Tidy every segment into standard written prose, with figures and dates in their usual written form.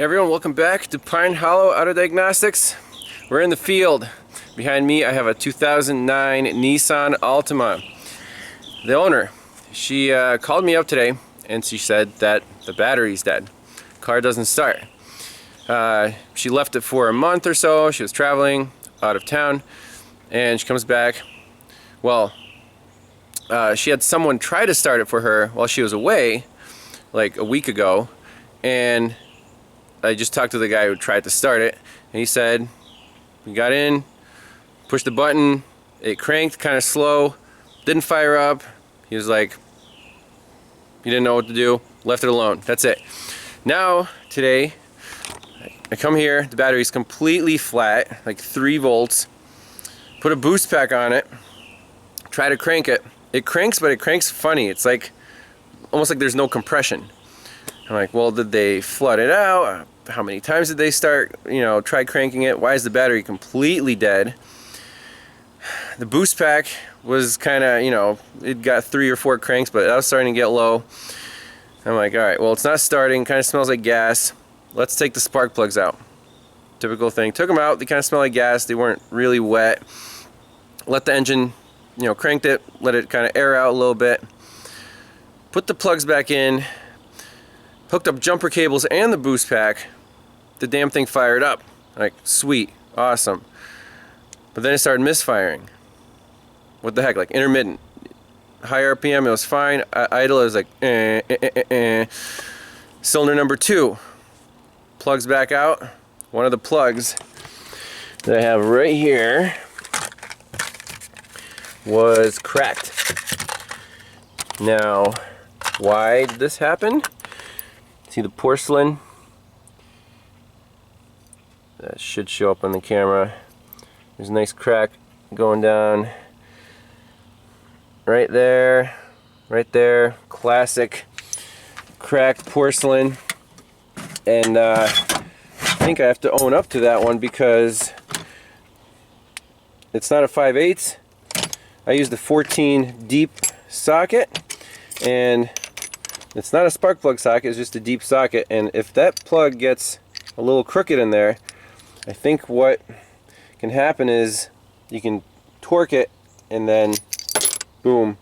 Hey everyone, welcome back to Pine Hollow Auto Diagnostics. We're in the field. Behind me I have a 2009 Nissan Altima. The owner, she called me up today and she said that the battery's dead. Car doesn't start. She left it for a month or so. She was traveling out of town and she comes back. Well, she had someone try to start it for her while she was away like a week ago, and I just talked to the guy who tried to start it, and he said we got in, pushed the button, it cranked kind of slow, didn't fire up. He was like, he didn't know what to do, left it alone. That's it. Now today I come here, the battery's completely flat, like 3 volts. Put a boost pack on it, try to crank it. It cranks, but it cranks funny. It's like almost like there's no compression. I'm like, well, did they flood it out? How many times did they start, try cranking it? Why is the battery completely dead? The boost pack was kind of, it got 3 or 4 cranks, but that was starting to get low. I'm like, all right, well, it's not starting, kind of smells like gas. Let's take the spark plugs out. Typical thing. Took them out, they kind of smell like gas, they weren't really wet. Let the engine, cranked it, let it kind of air out a little bit. Put the plugs back in. Hooked up jumper cables and the boost pack. The damn thing fired up. Like, sweet, awesome. But then it started misfiring. What the heck, like intermittent. High RPM, it was fine. Idle, it was like, Cylinder number 2. Plugs back out. One of the plugs that I have right here was cracked. Now, why did this happen? See the porcelain? That should show up on the camera. There's a nice crack going down right there, right there. Classic cracked porcelain. And I think I have to own up to that one because it's not a 5/8. I used the 14 deep socket, and it's not a spark plug socket, it's just a deep socket, and if that plug gets a little crooked in there, I think what can happen is you can torque it and then boom,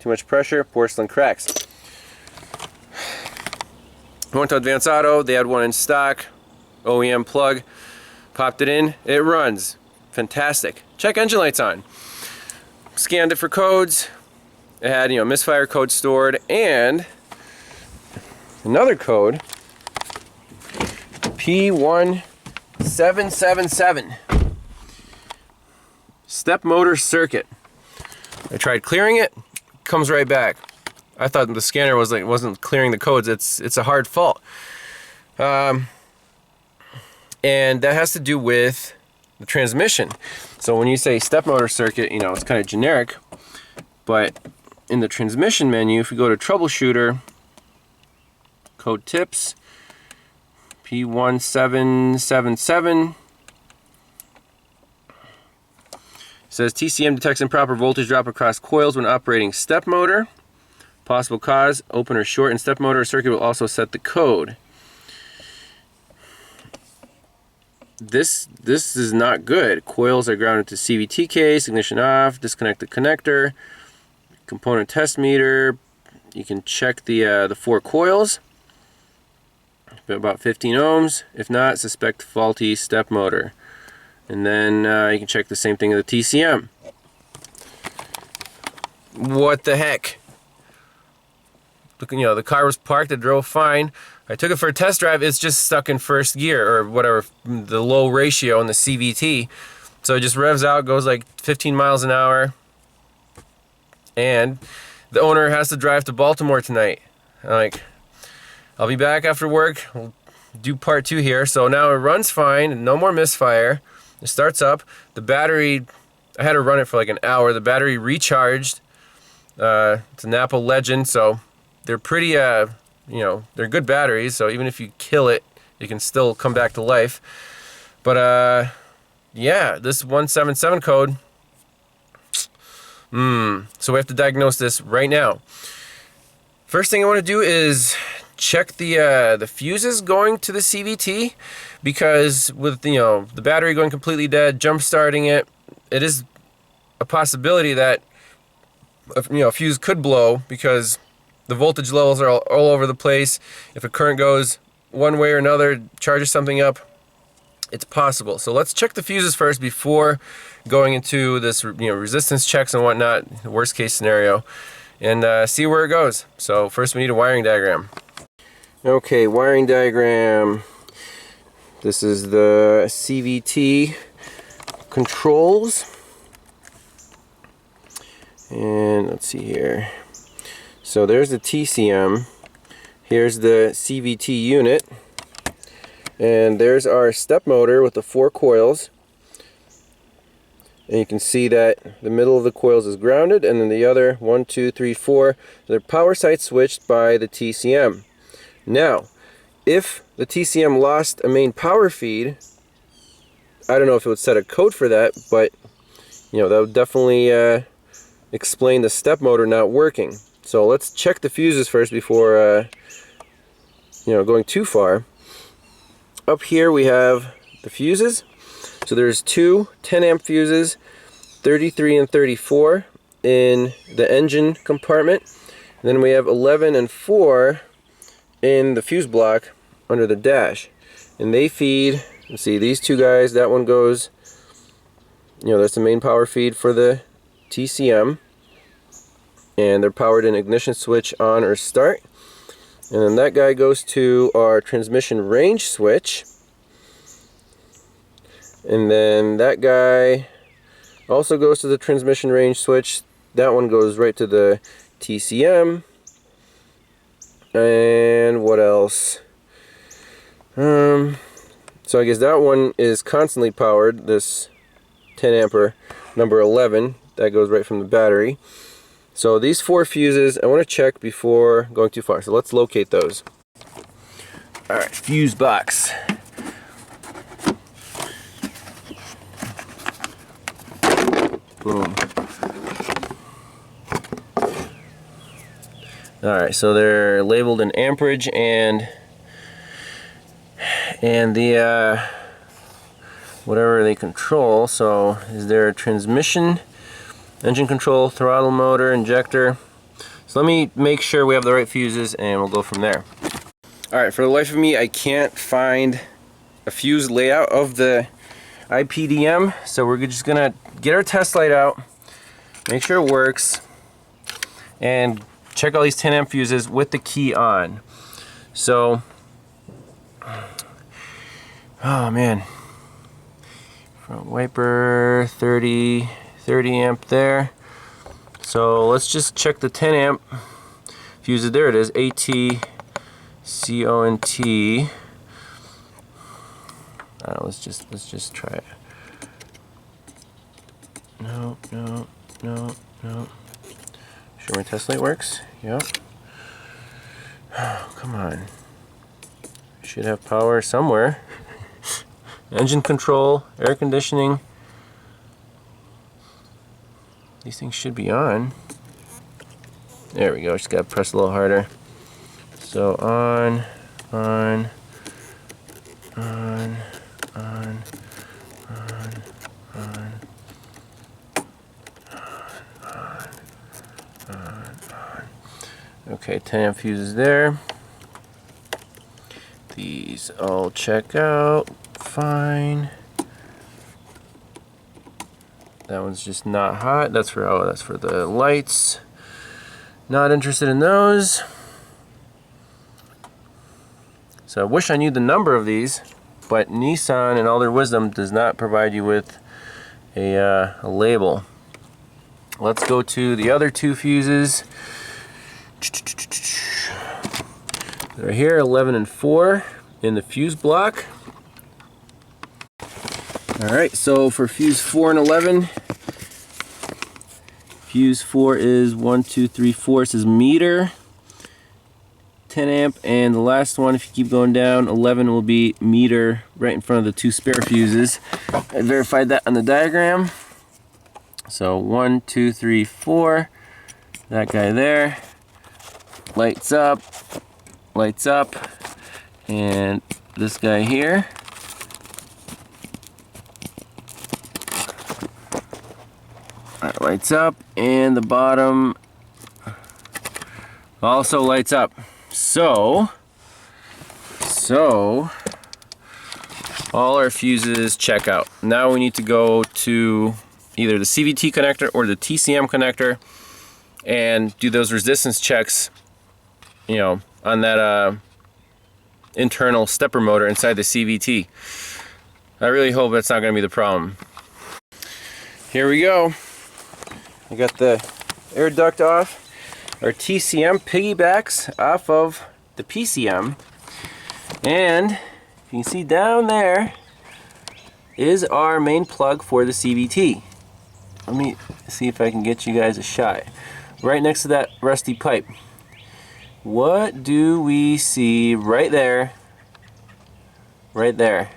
too much pressure, porcelain cracks. I went to Advance Auto, they had one in stock, OEM plug, popped it in, it runs, fantastic. Check engine lights on. Scanned it for codes, it had misfire code stored, and another code, P1777, step motor circuit. I tried clearing it, comes right back. I thought the scanner wasn't clearing the codes. It's a hard fault, and that has to do with the transmission. So when you say step motor circuit, it's kind of generic, but in the transmission menu, if you go to troubleshooter, code tips, P1777, says TCM detects improper voltage drop across coils when operating step motor. Possible cause, open or short in step motor circuit will also set the code. This is not good. Coils are grounded to CVT case, ignition off, disconnect the connector, component test meter. You can check the 4 coils, about 15 ohms. If not, suspect faulty step motor. And then you can check the same thing with the TCM. What the heck? Look, the car was parked, it drove fine. I took it for a test drive, it's just stuck in first gear, or whatever, the low ratio in the CVT. So it just revs out, goes like 15 miles an hour. And the owner has to drive to Baltimore tonight. I'm like, I'll be back after work, we'll do part 2 here. So now it runs fine, no more misfire. It starts up. The battery, I had to run it for like an hour. The battery recharged. It's a Napa Legend, so they're pretty, they're good batteries. So even if you kill it, it can still come back to life. But yeah, this 177 code. So we have to diagnose this right now. First thing I want to do is check the fuses going to the CVT, because with the battery going completely dead, jump starting it, it is a possibility that a fuse could blow because the voltage levels are all over the place. If a current goes one way or another, charges something up, it's possible. So let's check the fuses first before going into this resistance checks and whatnot, worst case scenario, and see where it goes. So first we need a wiring diagram. Okay, wiring diagram. This is the CVT controls. And let's see here. So there's the TCM. Here's the CVT unit. And there's our step motor with the 4 coils. And you can see that the middle of the coils is grounded, and then the other 1, 2, 3, 4, they're power side switched by the TCM. Now, if the TCM lost a main power feed, I don't know if it would set a code for that, but that would definitely explain the step motor not working. So let's check the fuses first before going too far. Up here we have the fuses. So there's 2 10 amp fuses, 33 and 34 in the engine compartment. And then we have 11 and 4 in the fuse block under the dash. And they feed, let's see, these 2 guys, that one goes, that's the main power feed for the TCM. And they're powered in ignition switch on or start. And then that guy goes to our transmission range switch. And then that guy also goes to the transmission range switch. That one goes right to the TCM. And what else? So I guess that one is constantly powered, this 10 ampere number 11. That goes right from the battery. So these 4 fuses I want to check before going too far. So let's locate those. Alright, fuse box. Boom. Alright, so they're labeled in amperage and the whatever they control. So is there a transmission, engine control, throttle, motor, injector? So let me make sure we have the right fuses and we'll go from there. Alright, for the life of me I can't find a fuse layout of the IPDM, so we're just gonna get our test light out, make sure it works, and check all these 10 amp fuses with the key on. So, oh man, front wiper, 30 amp there. So let's just check the 10 amp fuses. There it is, ATCONT. Let's just try it. No. Sure my test light works? Yep. Oh, come on. Should have power somewhere. Engine control, air conditioning. These things should be on. There we go. Just gotta press a little harder. So on. Okay, 10 amp fuses there. These all check out fine. That one's just not hot. That's for the lights. Not interested in those. So I wish I knew the number of these, but Nissan, in all their wisdom, does not provide you with a label. Let's go to the other 2 fuses. They're here, 11 and 4 in the fuse block. Alright, so for fuse 4 and 11, fuse 4 is 1, 2, 3, 4. It says meter, 10 amp, and the last one, if you keep going down, 11 will be meter right in front of the 2 spare fuses. I verified that on the diagram. So 1, 2, 3, 4. That guy there. Lights up. lights up, and this guy here that lights up, and the bottom also lights up. So all our fuses check out. Now we need to go to either the CVT connector or the TCM connector and do those resistance checks, you know, on that internal stepper motor inside the CVT. I really hope that's not going to be the problem. Here we go. I got the air duct off. Our TCM piggybacks off of the PCM, and you can see down there is our main plug for the CVT. Let me see if I can get you guys a shot. Right next to that rusty pipe. What do we see right there? Right there.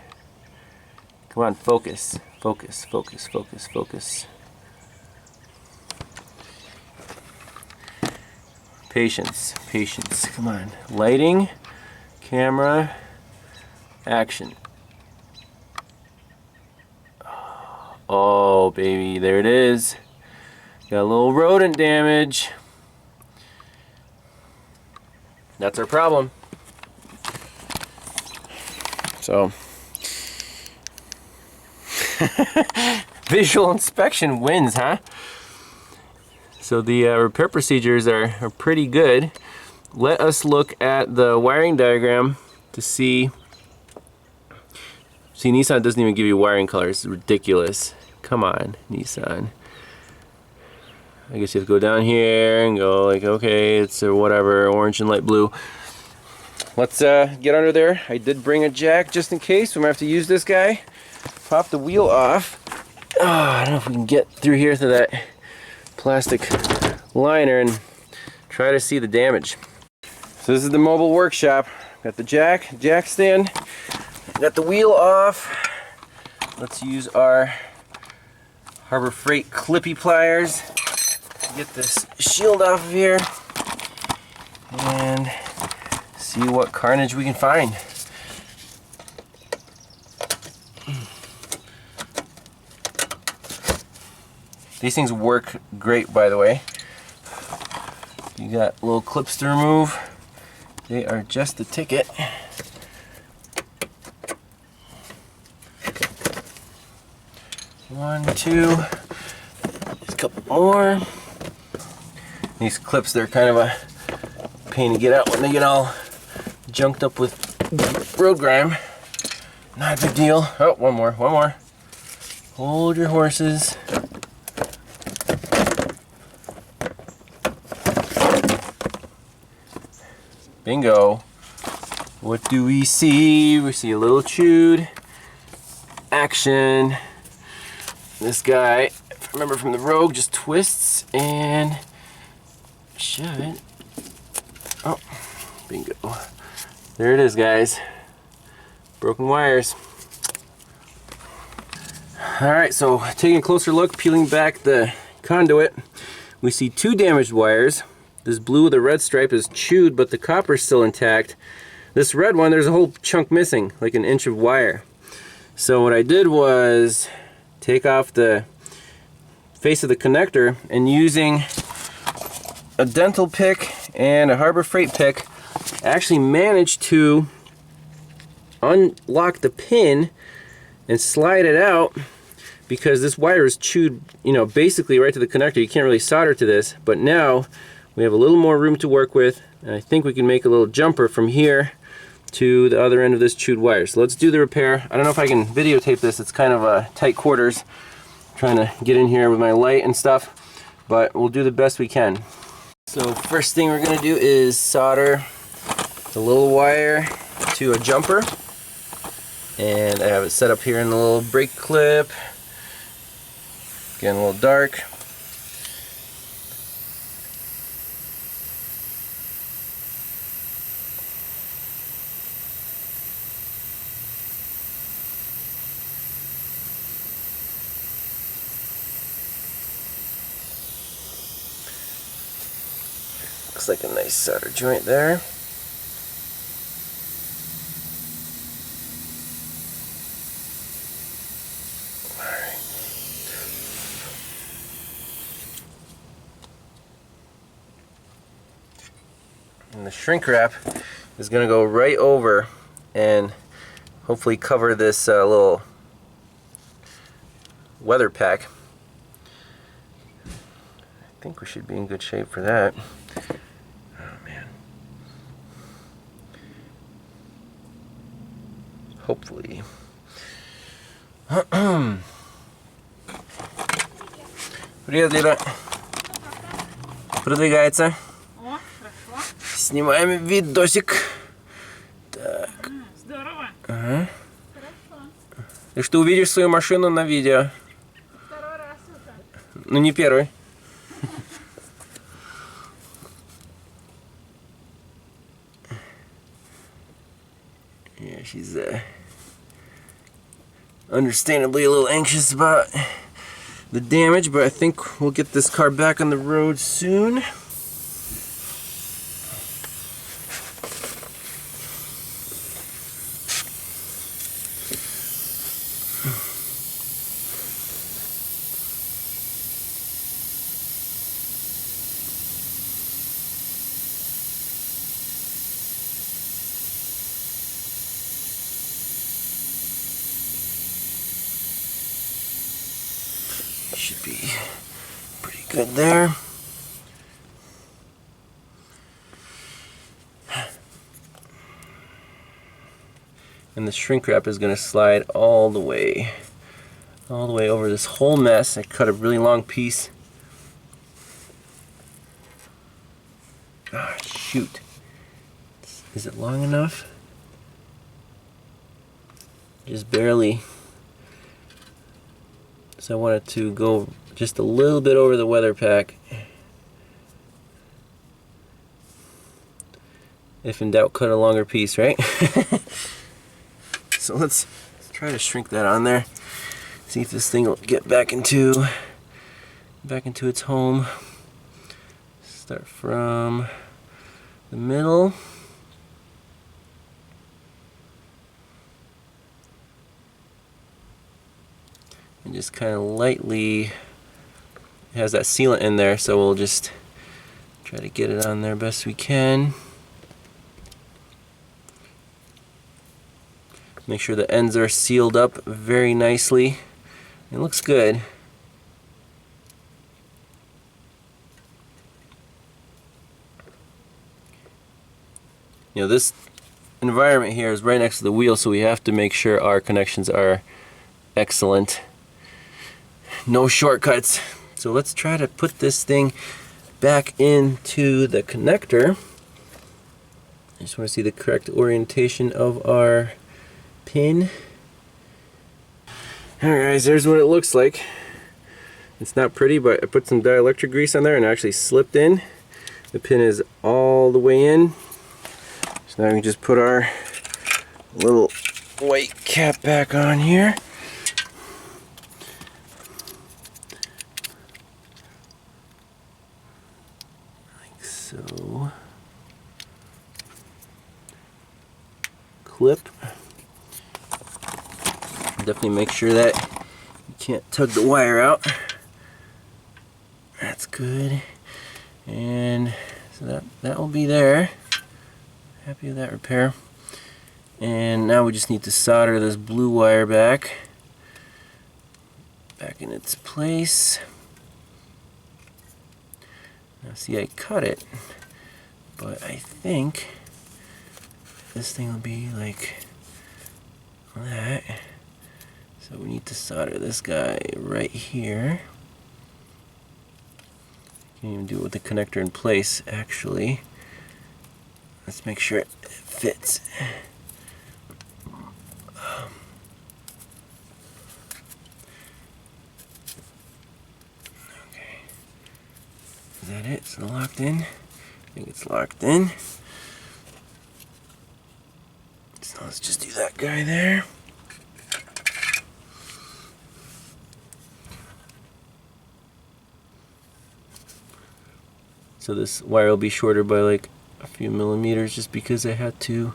Come on, focus. Focus, focus, focus, focus. Patience, patience. Come on. Lighting, camera, action. Oh, baby, there it is. Got a little rodent damage. That's our problem. So, visual inspection wins, huh? So the repair procedures are pretty good. Let us look at the wiring diagram to see. See, Nissan doesn't even give you wiring colors. It's ridiculous. Come on, Nissan. I guess you have to go down here and go like, okay, it's whatever, orange and light blue. Let's get under there. I did bring a jack just in case. We might have to use this guy. Pop the wheel off. Oh, I don't know if we can get through here to that plastic liner and try to see the damage. So this is the mobile workshop. Got the jack stand. Got the wheel off. Let's use our Harbor Freight clippy pliers. Get this shield off of here and see what carnage we can find. These things work great, by the way. You got little clips to remove. They are just the ticket. One, two, just a couple more. These clips, they're kind of a pain to get out when they get all junked up with road grime. Not a big deal. Oh, one more. Hold your horses. Bingo. What do we see? We see a little chewed action. This guy, if I remember from the Rogue, just twists and shove it. Oh, bingo. There it is, guys. Broken wires. Alright, so taking a closer look, peeling back the conduit, we see two damaged wires. This blue with a red stripe is chewed, but the copper is still intact. This red one, there's a whole chunk missing, like an inch of wire. So what I did was take off the face of the connector, and using a dental pick and a Harbor Freight pick, I actually managed to unlock the pin and slide it out, because this wire is chewed, you know, basically right to the connector. You can't really solder to this, but now we have a little more room to work with, and I think we can make a little jumper from here to the other end of this chewed wire. So let's do the repair. I don't know if I can videotape this. It's kind of tight quarters, trying to get in here with my light and stuff, but we'll do the best we can. So first thing we're going to do is solder the little wire to a jumper, and I have it set up here in the little brake clip. Getting a little dark. Looks like a nice solder joint there. And the shrink wrap is going to go right over and hopefully cover this little weather pack. I think we should be in good shape for that. Oh man. Hopefully. Привет, Лида. Продвигается. О, хорошо. Снимаем видосик. Так. Здорово. Ага. Хорошо. И что увидишь свою машину на видео. Второй раз уже. Ну не первый. Yeah, she's understandably a little anxious about the damage, but I think we'll get this car back on the road soon. Should be pretty good there. And the shrink wrap is going to slide all the way over this whole mess. I cut a really long piece. Ah, shoot. Is it long enough? Just barely. So I want it to go just a little bit over the weather pack. If in doubt, cut a longer piece, right? So let's try to shrink that on there. See if this thing will get back into its home. Start from the middle. And just kind of lightly, it has that sealant in there, so we'll just try to get it on there best we can. Make sure the ends are sealed up very nicely. It looks good. You know, this environment here is right next to the wheel, so we have to make sure our connections are excellent. No shortcuts. So let's try to put this thing back into the connector. I just want to see the correct orientation of our pin. Alright guys, there's what it looks like. It's not pretty, but I put some dielectric grease on there and it actually slipped in. The pin is all the way in. So now we can just put our little white cap back on here. So, clip. Definitely make sure that you can't tug the wire out. That's good. And so that will be there. Happy with that repair. And now we just need to solder this blue wire back in its place. Now see, I cut it, but I think this thing will be like that. So we need to solder this guy right here. Can't even do it with the connector in place, actually. Let's make sure it fits. Okay. Is that it? Is it locked in? I think it's locked in. So let's just do that guy there. So this wire will be shorter by like a few millimeters just because I had to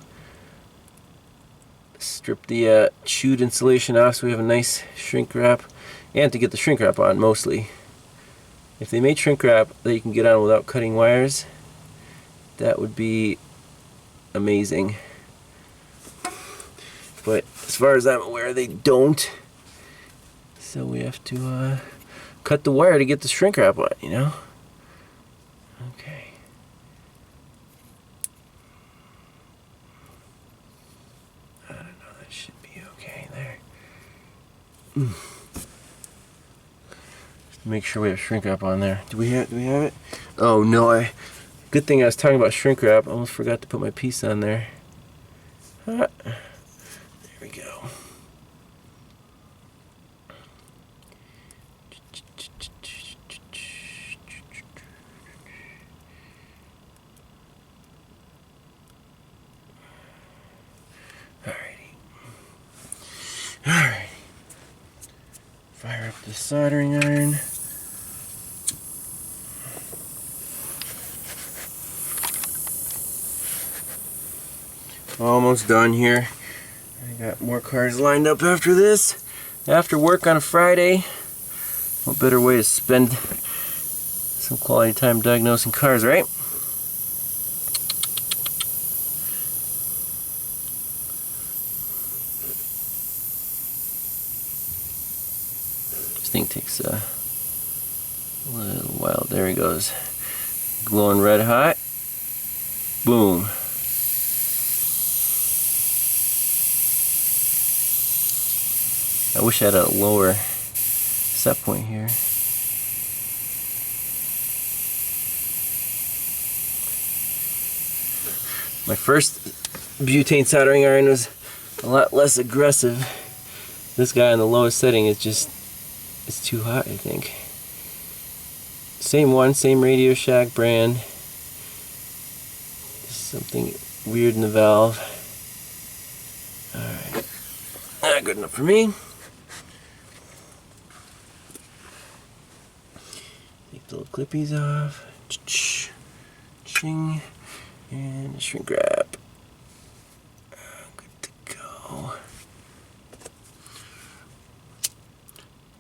strip the chewed insulation off so we have a nice shrink wrap, and to get the shrink wrap on mostly. If they made shrink wrap that you can get on without cutting wires, that would be amazing. But as far as I'm aware, they don't. So we have to cut the wire to get the shrink wrap on, you know? Okay. I don't know, that should be okay there. Just make sure we have shrink wrap on there. Do we have it? Oh no, good thing I was talking about shrink wrap. I almost forgot to put my piece on there. There we go. Alright. Fire up the soldering iron. Almost done here. I got more cars lined up after this. After work on a Friday. What better way to spend some quality time diagnosing cars, right? This thing takes a little while. There he goes. Glowing red hot. Boom. I wish I had a lower set point here. My first butane soldering iron was a lot less aggressive. This guy on the lowest setting is just, it's too hot, I think. Same one, same Radio Shack brand. Just something weird in the valve. Alright. Not good enough for me. Take the little clippies off. Ching. And shrink wrap. Good to go.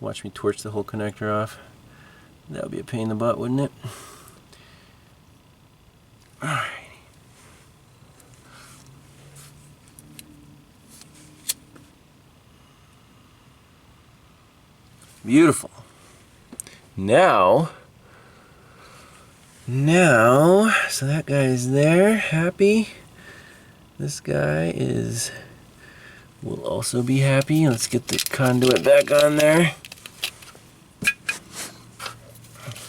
Watch me torch the whole connector off. That would be a pain in the butt, wouldn't it? Alright. Beautiful. Now, so that guy is there, happy. This guy will also be happy. Let's get the conduit back on there.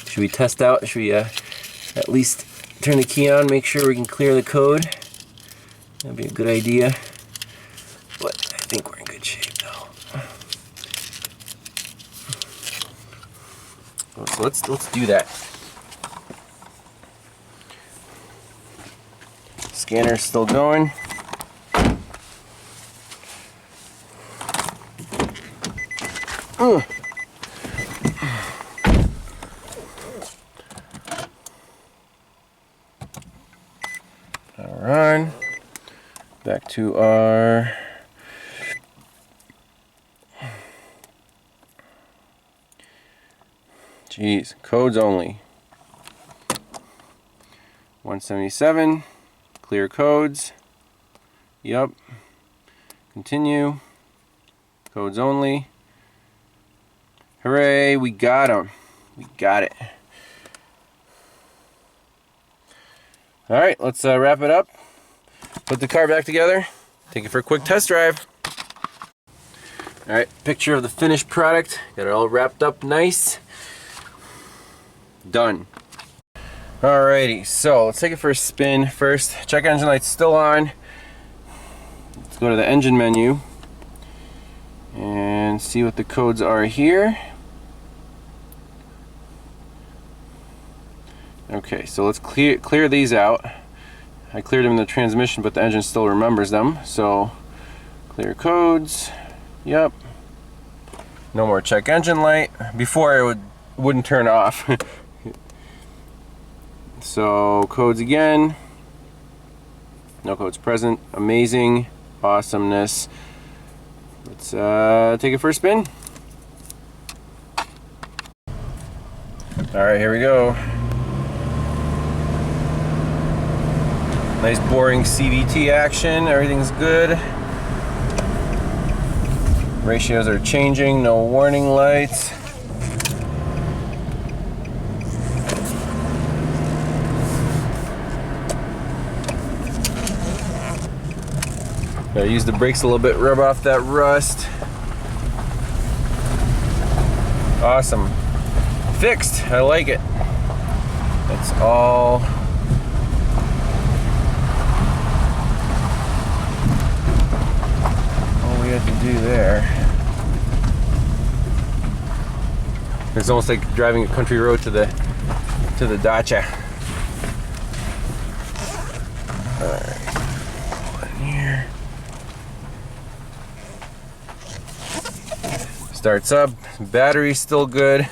Should we test out? Should we at least turn the key on, make sure we can clear the code? That'd be a good idea. But I think we're in good shape though. So let's do that. Scanner's still going. Alright. Back to our codes only. 177. Clear codes. Yep. Continue. Codes only. Hooray, we got them. We got it. Alright, let's wrap it up. Put the car back together. Take it for a quick test drive. Alright, picture of the finished product. Got it all wrapped up nice. Done. Alrighty, so let's take it for a spin first. Check engine light's still on. Let's go to the engine menu and see what the codes are here. Okay, so let's clear these out. I cleared them in the transmission, but the engine still remembers them. So clear codes. Yep. No more check engine light. Before it wouldn't turn off. So codes again. No codes present. Amazing. Awesomeness. Let's take it for a spin. Alright, here we go. Nice boring CVT action, everything's good. Ratios are changing, no warning lights. Gotta use the brakes a little bit, rub off that rust. Awesome. Fixed, I like it. That's all we have to do there. It's almost like driving a country road to the dacha. Alright. One here. Starts up, battery's still good.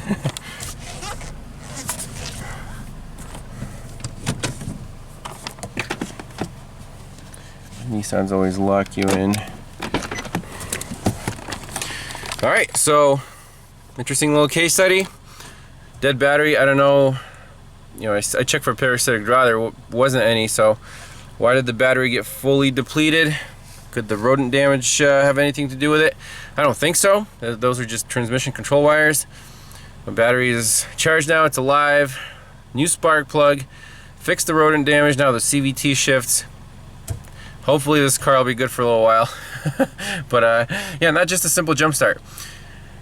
Nissans always lock you in. Alright, so interesting little case study. Dead battery, I don't know. You know, I checked for parasitic draw, there wasn't any, so why did the battery get fully depleted? Could the rodent damage have anything to do with it? I don't think so. Those are just transmission control wires. The battery is charged now, it's alive. New spark plug. Fixed the rodent damage, now the CVT shifts. Hopefully this car will be good for a little while. But yeah, not just a simple jump start.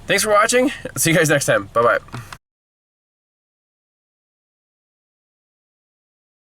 Thanks for watching. See you guys next time. Bye-bye.